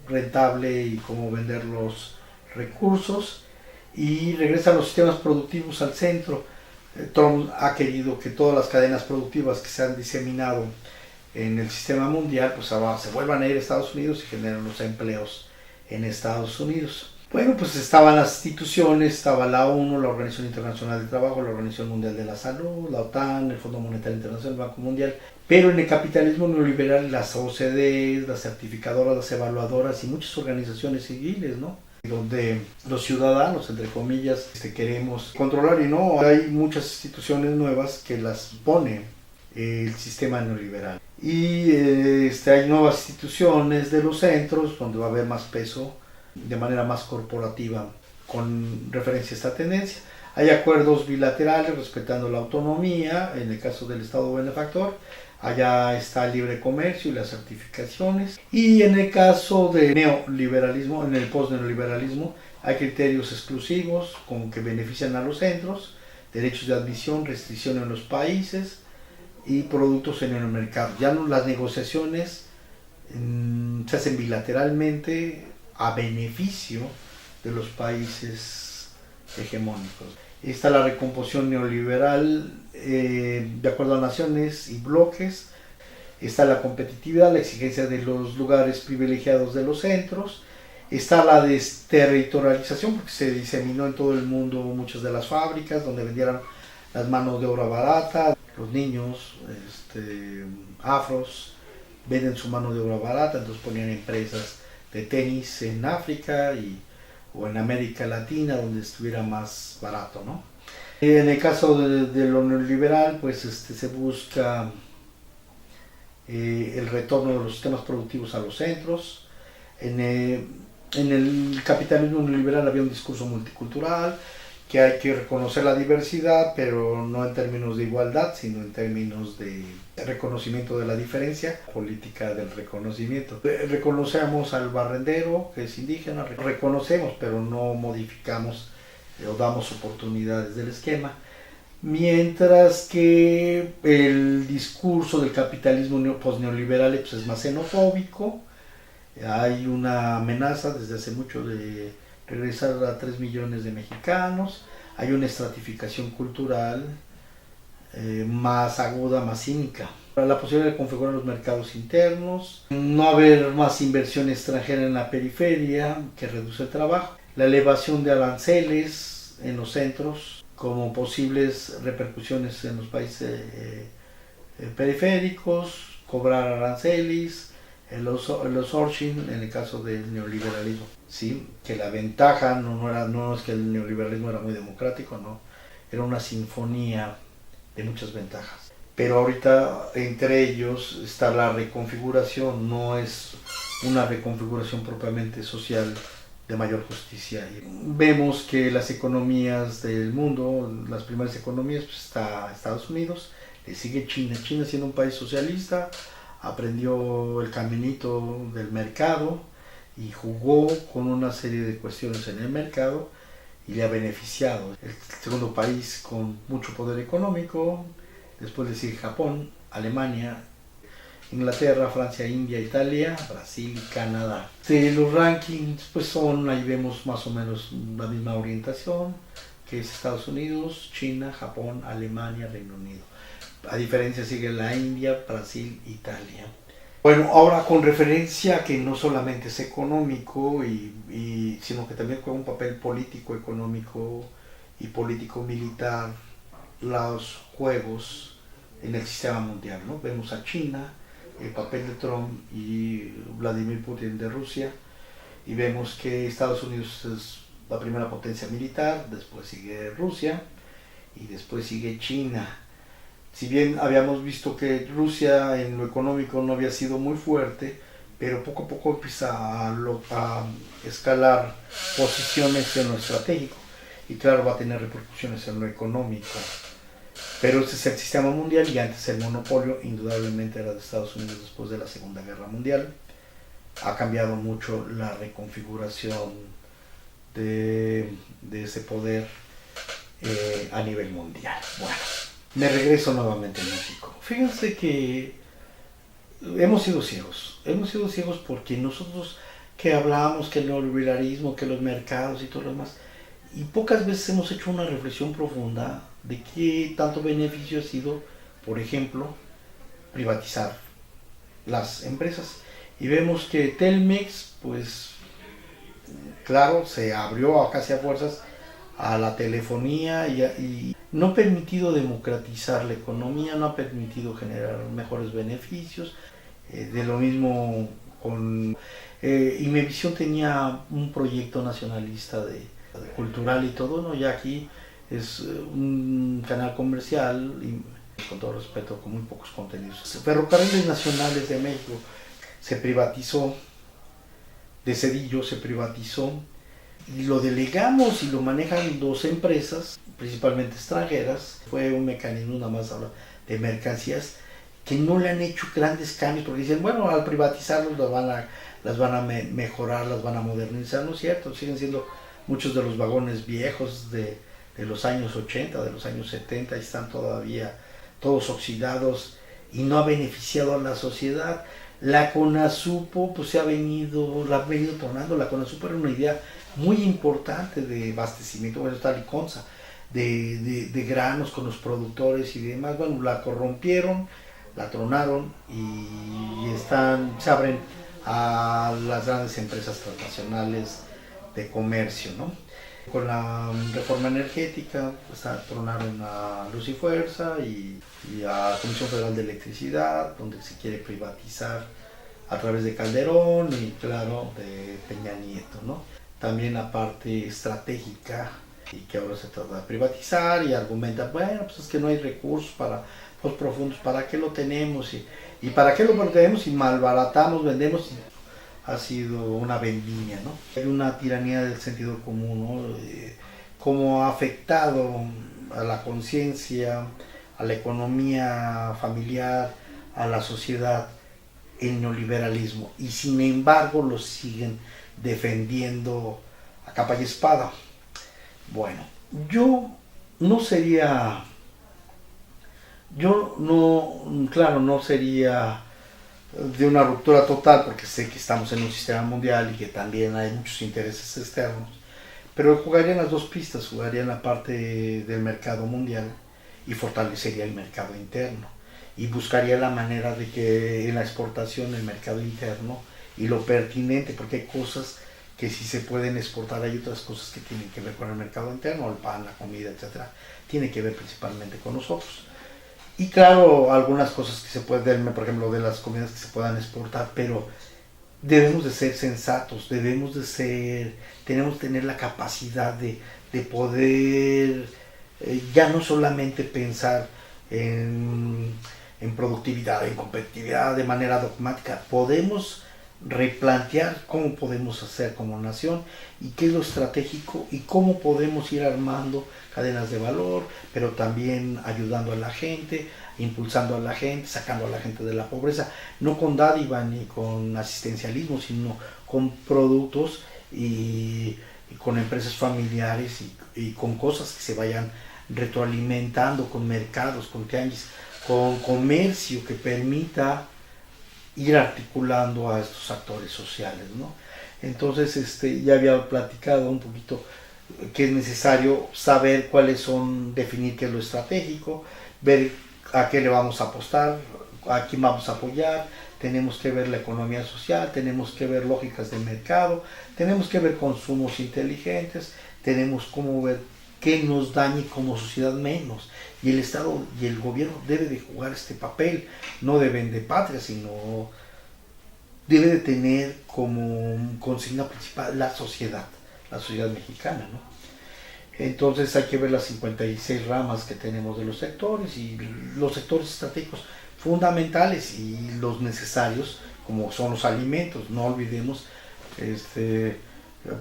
Speaker 1: rentable y cómo vender los recursos, y regresan los sistemas productivos al centro. Trump ha querido que todas las cadenas productivas que se han diseminado en el sistema mundial pues ahora se vuelvan a ir a Estados Unidos y generen los empleos en Estados Unidos. Bueno, pues estaban las instituciones, estaba la ONU, la Organización Internacional del Trabajo, la Organización Mundial de la Salud, la OTAN, el Fondo Monetario Internacional, el Banco Mundial. Pero en el capitalismo neoliberal, las OCDE, las certificadoras, las evaluadoras y muchas organizaciones civiles, ¿no? Donde los ciudadanos, entre comillas, queremos controlar, y no, hay muchas instituciones nuevas que las pone el sistema neoliberal. Y hay nuevas instituciones de los centros donde va a haber más peso de manera más corporativa con referencia a esta tendencia. Hay acuerdos bilaterales respetando la autonomía, en el caso del Estado benefactor. Allá está el libre comercio y las certificaciones. Y en el caso del neoliberalismo, en el postneoliberalismo, hay criterios exclusivos como que benefician a los centros, derechos de admisión, restricción en los países y productos en el mercado. Ya no, las negociaciones se hacen bilateralmente a beneficio de los países hegemónicos. Está la recomposición neoliberal de acuerdo a naciones y bloques. Está la competitividad, la exigencia de los lugares privilegiados de los centros. Está la desterritorialización, porque se diseminó en todo el mundo muchas de las fábricas donde vendieran las manos de obra barata. Los niños afros venden su mano de obra barata, entonces ponían empresas de tenis en África o en América Latina, donde estuviera más barato, ¿no? En el caso de lo neoliberal, pues se busca el retorno de los sistemas productivos a los centros. En el capitalismo neoliberal había un discurso multicultural, que hay que reconocer la diversidad, pero no en términos de igualdad, sino en términos de reconocimiento de la diferencia, política del reconocimiento. Reconocemos al barrendero, que es indígena, reconocemos, pero no modificamos o damos oportunidades del esquema. Mientras que el discurso del capitalismo postneoliberal pues, es más xenofóbico. Hay una amenaza desde hace mucho de regresar a 3 millones de mexicanos. Hay una estratificación cultural más aguda, más cínica. La posibilidad de configurar los mercados internos, no haber más inversión extranjera en la periferia que reduce el trabajo, la elevación de aranceles en los centros como posibles repercusiones en los países periféricos, cobrar aranceles, el outsourcing en el caso del neoliberalismo, ¿sí? Que la ventaja no es que el neoliberalismo era muy democrático, no, era una sinfonía de muchas ventajas. Pero ahorita entre ellos está la reconfiguración, no es una reconfiguración propiamente social de mayor justicia. Vemos que las economías del mundo, las primeras economías, pues está Estados Unidos, le sigue China. China siendo un país socialista, aprendió el caminito del mercado y jugó con una serie de cuestiones en el mercado y le ha beneficiado. El segundo país con mucho poder económico, después le sigue Japón, Alemania, Inglaterra, Francia, India, Italia, Brasil y Canadá. Los rankings pues son, ahí vemos más o menos la misma orientación, que es Estados Unidos, China, Japón, Alemania, Reino Unido. A diferencia sigue la India, Brasil, Italia. Bueno, ahora con referencia a que no solamente es económico, sino que también juega un papel político, económico y político-militar los juegos en el sistema mundial, ¿no? Vemos a China, el papel de Trump y Vladimir Putin de Rusia, y vemos que Estados Unidos es la primera potencia militar, después sigue Rusia y después sigue China. Si bien habíamos visto que Rusia en lo económico no había sido muy fuerte, pero poco a poco empieza a escalar posiciones en lo estratégico y claro va a tener repercusiones en lo económico. Pero ese es el sistema mundial y antes el monopolio indudablemente era de Estados Unidos después de la Segunda Guerra Mundial. Ha cambiado mucho la reconfiguración de ese poder a nivel mundial. Bueno. Me regreso nuevamente a México. Fíjense que hemos sido ciegos porque nosotros que hablábamos que el neoliberalismo, que los mercados y todo lo demás, y pocas veces hemos hecho una reflexión profunda de qué tanto beneficio ha sido, por ejemplo, privatizar las empresas. Y vemos que Telmex, pues, claro, se abrió casi a fuerzas a la telefonía y no ha permitido democratizar la economía, no ha permitido generar mejores beneficios. De lo mismo con Imevisión tenía un proyecto nacionalista de cultural y todo, ¿no? Ya aquí es un canal comercial y con todo respeto con muy pocos contenidos. Ferrocarriles Nacionales de México se privatizó, de Cedillo se privatizó y lo delegamos y lo manejan dos empresas, principalmente extranjeras. Fue un mecanismo nada más de mercancías que no le han hecho grandes cambios porque dicen, bueno, al privatizarlos las van a mejorar, las van a modernizar. No es cierto, siguen siendo muchos de los vagones viejos de los años 80, de los años 70, y están todavía todos oxidados y no ha beneficiado a la sociedad. La CONASUPO pues la ha venido tornando. La CONASUPO era una idea muy importante de abastecimiento, bueno, está Liconza, de granos con los productores y demás. Bueno, la corrompieron, la tronaron y se abren a las grandes empresas transnacionales de comercio, ¿no? Con la reforma energética pues, tronaron a Luz y Fuerza y a Comisión Federal de Electricidad, donde se quiere privatizar a través de Calderón y claro de Peña Nieto, ¿no? También la parte estratégica y que ahora se trata de privatizar y argumentan, bueno, pues es que no hay recursos para los profundos, ¿para qué lo tenemos? Y ¿para qué lo tenemos? Y malbaratamos, vendemos, y ha sido una vendimia, ¿no? Hay una tiranía del sentido común, ¿no? Cómo ha afectado a la conciencia, a la economía familiar, a la sociedad, el neoliberalismo, y sin embargo lo siguen defendiendo a capa y espada. Bueno, yo no sería, yo no, claro, no sería de una ruptura total, porque sé que estamos en un sistema mundial y que también hay muchos intereses externos, pero jugaría en las dos pistas, jugaría en la parte del mercado mundial y fortalecería el mercado interno y buscaría la manera de que en la exportación el mercado interno y lo pertinente, porque hay cosas que sí se pueden exportar, hay otras cosas que tienen que ver con el mercado interno, el pan, la comida, etcétera, tiene que ver principalmente con nosotros. Y claro, algunas cosas que se pueden, por ejemplo, de las comidas que se puedan exportar, pero debemos de ser sensatos, tenemos que tener la capacidad de poder ya no solamente pensar en productividad, en competitividad de manera dogmática, podemos replantear cómo podemos hacer como nación y qué es lo estratégico y cómo podemos ir armando cadenas de valor, pero también ayudando a la gente, impulsando a la gente, sacando a la gente de la pobreza, no con dádiva ni con asistencialismo, sino con productos y con empresas familiares y con cosas que se vayan retroalimentando, con mercados, con tianguis, con comercio que permita ir articulando a estos actores sociales, ¿no? Entonces, ya había platicado un poquito que es necesario saber cuáles son, definir qué es lo estratégico, ver a qué le vamos a apostar, a quién vamos a apoyar, tenemos que ver la economía social, tenemos que ver lógicas de mercado, tenemos que ver consumos inteligentes, tenemos cómo ver qué nos dañe como sociedad menos. Y el Estado y el gobierno debe de jugar este papel, no de vendepatria, sino debe de tener como consigna principal la sociedad mexicana, ¿no? Entonces hay que ver las 56 ramas que tenemos de los sectores y los sectores estratégicos fundamentales y los necesarios, como son los alimentos. No olvidemos,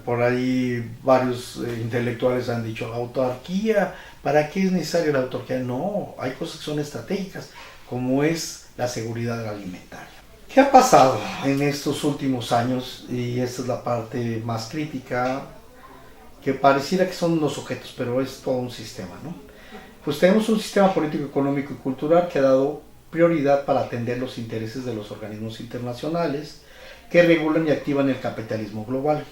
Speaker 1: por ahí varios intelectuales han dicho autarquía, ¿para qué es necesaria la autarquía? No, hay cosas que son estratégicas, como es la seguridad alimentaria. ¿Qué ha pasado en estos últimos años? Y esta es la parte más crítica, que pareciera que son los objetos, pero es todo un sistema, ¿no? Pues tenemos un sistema político, económico y cultural que ha dado prioridad para atender los intereses de los organismos internacionales que regulan y activan el capitalismo global.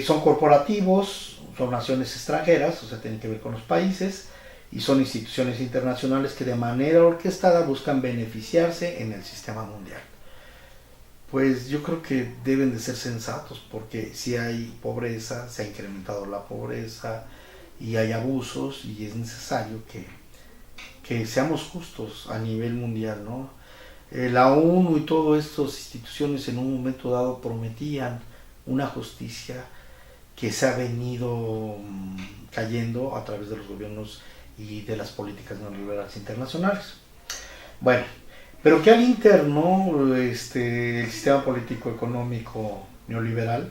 Speaker 1: Son corporativos, son naciones extranjeras, o sea, tienen que ver con los países, y son instituciones internacionales que de manera orquestada buscan beneficiarse en el sistema mundial. Pues yo creo que deben de ser sensatos, porque si hay pobreza, se ha incrementado la pobreza y hay abusos, y es necesario que seamos justos a nivel mundial, ¿no? La ONU y todas estas instituciones en un momento dado prometían una justicia que se ha venido cayendo a través de los gobiernos y de las políticas neoliberales internacionales. Bueno, pero que al interno el sistema político económico neoliberal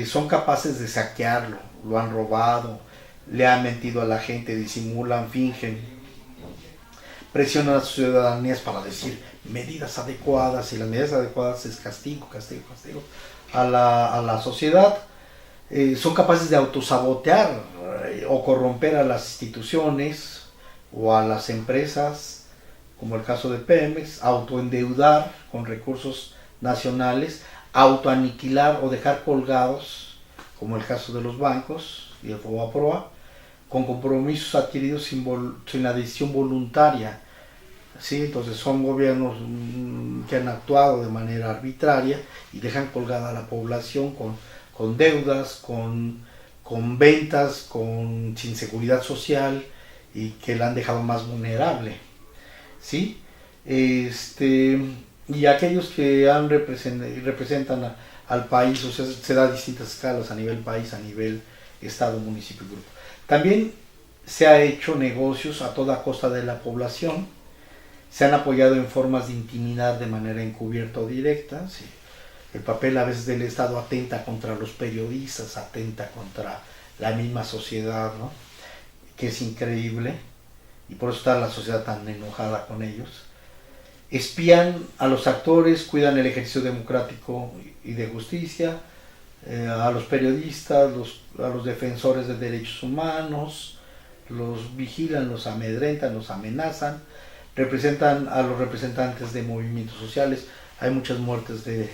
Speaker 1: son capaces de saquearlo, lo han robado, le han mentido a la gente, disimulan, fingen, presionan a las ciudadanías para decir medidas adecuadas, y las medidas adecuadas es castigo, castigo, castigo a la sociedad. Son capaces de autosabotear o corromper a las instituciones o a las empresas, como el caso de Pemex, autoendeudar con recursos nacionales, autoaniquilar o dejar colgados, como el caso de los bancos y el FOBAPROA, con compromisos adquiridos sin la decisión voluntaria. ¿Sí? Entonces son gobiernos que han actuado de manera arbitraria y dejan colgada a la población con deudas, con ventas, sin seguridad social, y que la han dejado más vulnerable. ¿Sí? Y aquellos que representan a al país, o sea, se da a distintas escalas, a nivel país, a nivel estado, municipio y grupo. También se ha hecho negocios a toda costa de la población, se han apoyado en formas de intimidar de manera encubierta o directa. Sí. El papel a veces del Estado atenta contra los periodistas, atenta contra la misma sociedad, ¿no? Que es increíble, y por eso está la sociedad tan enojada con ellos. Espían a los actores, cuidan el ejercicio democrático y de justicia, a los periodistas, a los defensores de derechos humanos, los vigilan, los amedrentan, los amenazan, representan a los representantes de movimientos sociales, hay muchas muertes de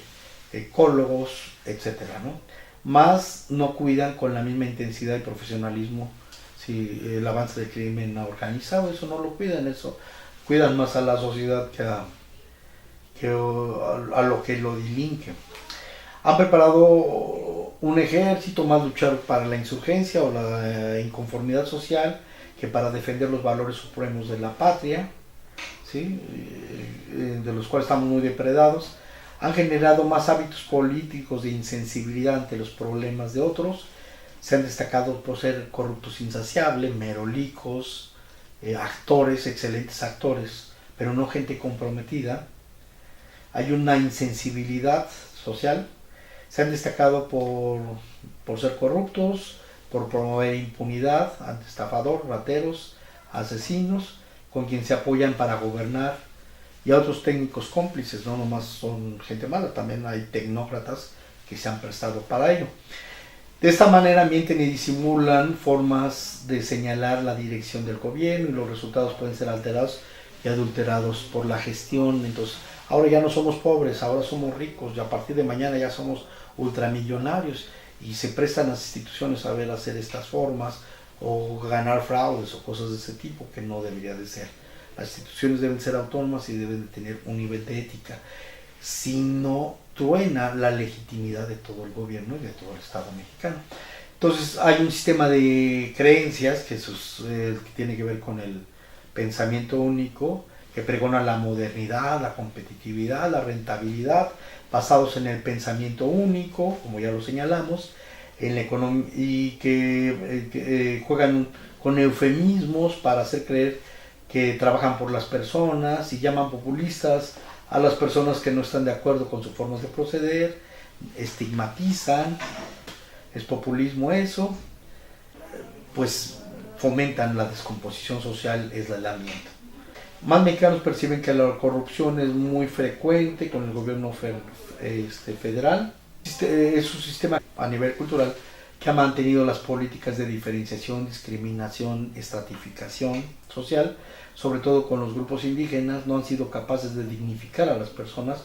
Speaker 1: ecólogos, etcétera, ¿no? Más no cuidan con la misma intensidad y profesionalismo el avance del crimen organizado, eso no lo cuidan, eso cuidan más a la sociedad que a lo que lo delinque. Han preparado un ejército, más luchar para la insurgencia o la inconformidad social que para defender los valores supremos de la patria, ¿sí? De los cuales estamos muy depredados. Han generado más hábitos políticos de insensibilidad ante los problemas de otros. Se han destacado por ser corruptos insaciables, merolicos, actores, excelentes actores, pero no gente comprometida. Hay una insensibilidad social. Se han destacado por ser corruptos, por promover impunidad ante estafadores, rateros, asesinos, con quien se apoyan para gobernar, y a otros técnicos cómplices. No nomás son gente mala, también hay tecnócratas que se han prestado para ello. De esta manera mienten y disimulan formas de señalar la dirección del gobierno, y los resultados pueden ser alterados y adulterados por la gestión. Entonces, ahora ya no somos pobres, ahora somos ricos, y a partir de mañana ya somos ultramillonarios, y se prestan las instituciones a ver hacer estas formas o ganar fraudes o cosas de ese tipo, que no debería de ser. Las instituciones deben ser autónomas y deben de tener un nivel de ética. Si no, truena la legitimidad de todo el gobierno y de todo el Estado mexicano. Entonces hay un sistema de creencias que tiene que ver con el pensamiento único, que pregona la modernidad, la competitividad, la rentabilidad, basados en el pensamiento único, como ya lo señalamos, en la y que juegan con eufemismos para hacer creer que trabajan por las personas, y llaman populistas a las personas que no están de acuerdo con sus formas de proceder, estigmatizan, es populismo eso, pues fomentan la descomposición social, es el ambiente. Más mexicanos perciben que la corrupción es muy frecuente con el gobierno federal. Es un sistema a nivel cultural que ha mantenido las políticas de diferenciación, discriminación, estratificación social, sobre todo con los grupos indígenas. No han sido capaces de dignificar a las personas,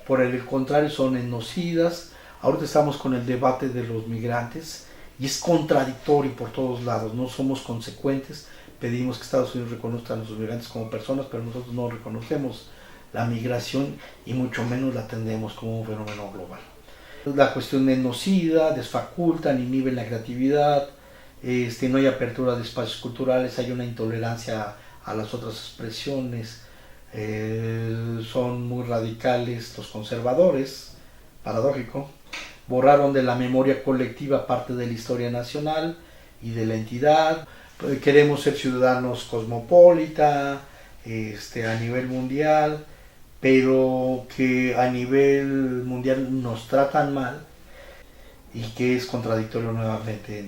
Speaker 1: por el contrario son enocidas. Ahorita estamos con el debate de los migrantes y es contradictorio por todos lados, no somos consecuentes. Pedimos que Estados Unidos reconozca a los migrantes como personas, pero nosotros no reconocemos la migración y mucho menos la atendemos como un fenómeno global. La cuestión enocida, desfacultan, inhiben la creatividad, no hay apertura de espacios culturales, hay una intolerancia a las otras expresiones, son muy radicales los conservadores, paradójico, borraron de la memoria colectiva parte de la historia nacional y de la entidad. Queremos ser ciudadanos cosmopolita, a nivel mundial, pero que a nivel mundial nos tratan mal, y que es contradictorio nuevamente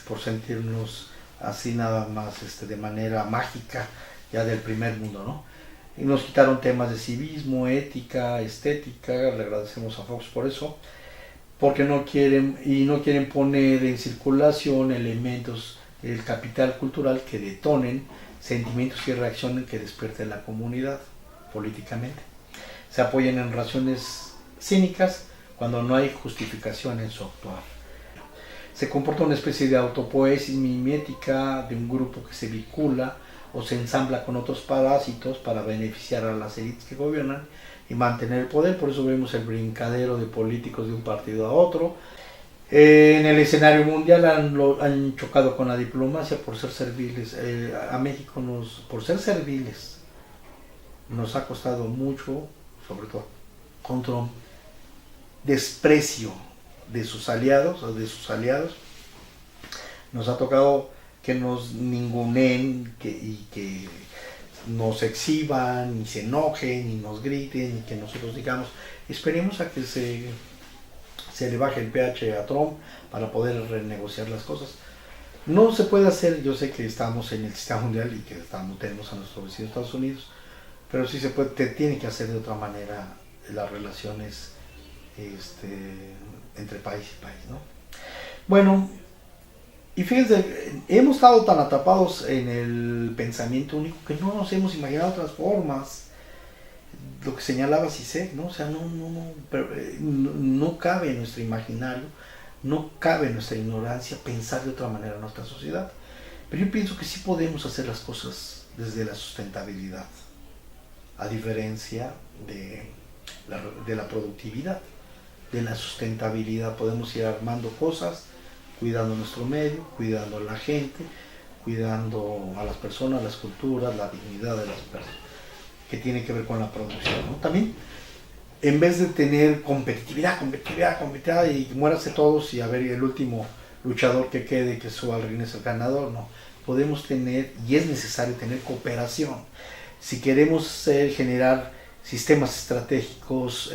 Speaker 1: por sentirnos así nada más de manera mágica ya del primer mundo, ¿no? Y nos quitaron temas de civismo, ética, estética. Le agradecemos a Fox por eso, porque no quieren poner en circulación elementos del capital cultural que detonen sentimientos y reacciones que despierten la comunidad políticamente. Se apoyan en razones cínicas cuando no hay justificación en su actuar. Se comporta una especie de autopoiesis mimética de un grupo que se vincula o se ensambla con otros parásitos para beneficiar a las élites que gobiernan y mantener el poder. Por eso vemos el brincadero de políticos de un partido a otro. En el escenario mundial han chocado con la diplomacia por ser serviles. A México por ser serviles nos ha costado mucho, sobre todo con Trump, desprecio de sus aliados o de sus aliados. Nos ha tocado que nos ninguneen y que nos exhiban y se enojen y nos griten y que nosotros digamos, esperemos a que se le baje el pH a Trump para poder renegociar las cosas. No se puede hacer, yo sé que estamos en el sistema mundial y que tenemos a nuestro vecino Estados Unidos, pero sí se puede, tiene que hacer de otra manera las relaciones entre país y país, ¿no? Bueno, y fíjense, hemos estado tan atrapados en el pensamiento único que no nos hemos imaginado otras formas. Lo que señalaba Cissé, ¿no? O sea, no cabe en nuestro imaginario, no cabe en nuestra ignorancia pensar de otra manera en nuestra sociedad. Pero yo pienso que sí podemos hacer las cosas desde la sustentabilidad, a diferencia de la productividad. De la sustentabilidad podemos ir armando cosas, cuidando nuestro medio, cuidando a la gente, cuidando a las personas, las culturas, la dignidad de las personas, que tiene que ver con la producción, ¿no? También, en vez de tener competitividad y muérase todos y a ver el último luchador que quede, que suba al ring es el ganador, no. Podemos tener, y es necesario tener cooperación. Si queremos generar sistemas estratégicos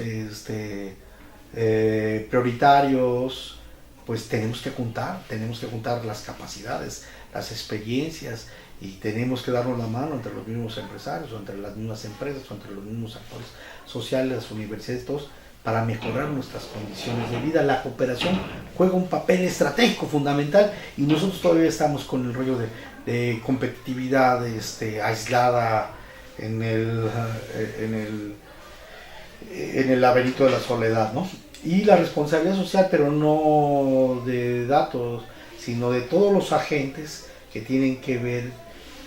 Speaker 1: prioritarios, pues tenemos que juntar las capacidades, las experiencias, y tenemos que darnos la mano entre los mismos empresarios, o entre las mismas empresas, o entre los mismos actores sociales, las universidades, todos, para mejorar nuestras condiciones de vida. La cooperación juega un papel estratégico fundamental, y nosotros todavía estamos con el rollo de competitividad aislada en el laberinto de la soledad, ¿no? Y la responsabilidad social, pero no de datos, sino de todos los agentes que tienen que ver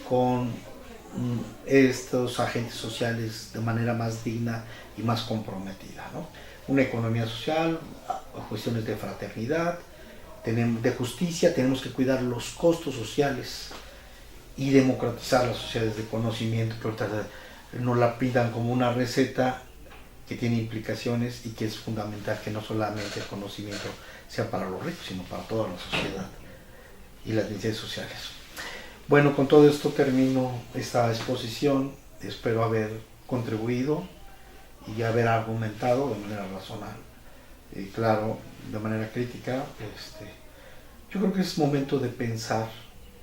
Speaker 1: con estos agentes sociales de manera más digna y más comprometida, ¿no? Una economía social, cuestiones de fraternidad, de justicia, tenemos que cuidar los costos sociales y democratizar las sociedades de conocimiento, que ahorita no la pintan como una receta que tiene implicaciones, y que es fundamental que no solamente el conocimiento sea para los ricos, sino para toda la sociedad y las necesidades sociales. Bueno, con todo esto termino esta exposición. Espero haber contribuido y haber argumentado de manera razonable y claro, de manera crítica. Yo creo que es momento de pensar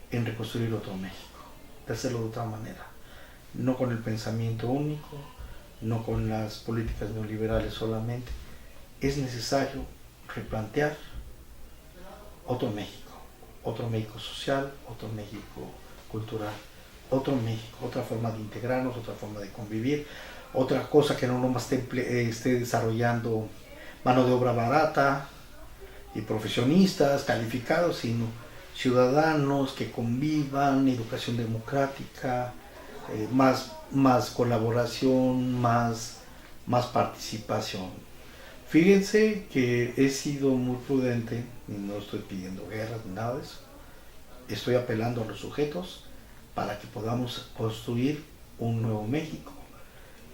Speaker 1: en reconstruir otro México, de hacerlo de otra manera, no con el pensamiento único, no con las políticas neoliberales solamente. Es necesario replantear otro México social, otro México cultural, otro México, otra forma de integrarnos, otra forma de convivir, otra cosa que no nomás esté desarrollando mano de obra barata y profesionistas calificados, sino ciudadanos que convivan, educación democrática, más colaboración, más participación. Fíjense que he sido muy prudente y no estoy pidiendo guerras ni nada de eso. Estoy apelando a los sujetos para que podamos construir un nuevo México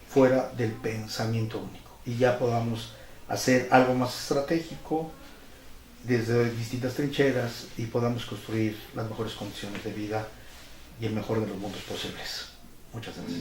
Speaker 1: fuera del pensamiento único, y ya podamos hacer algo más estratégico desde distintas trincheras, y podamos construir las mejores condiciones de vida y el mejor de los mundos posibles. Muchas gracias.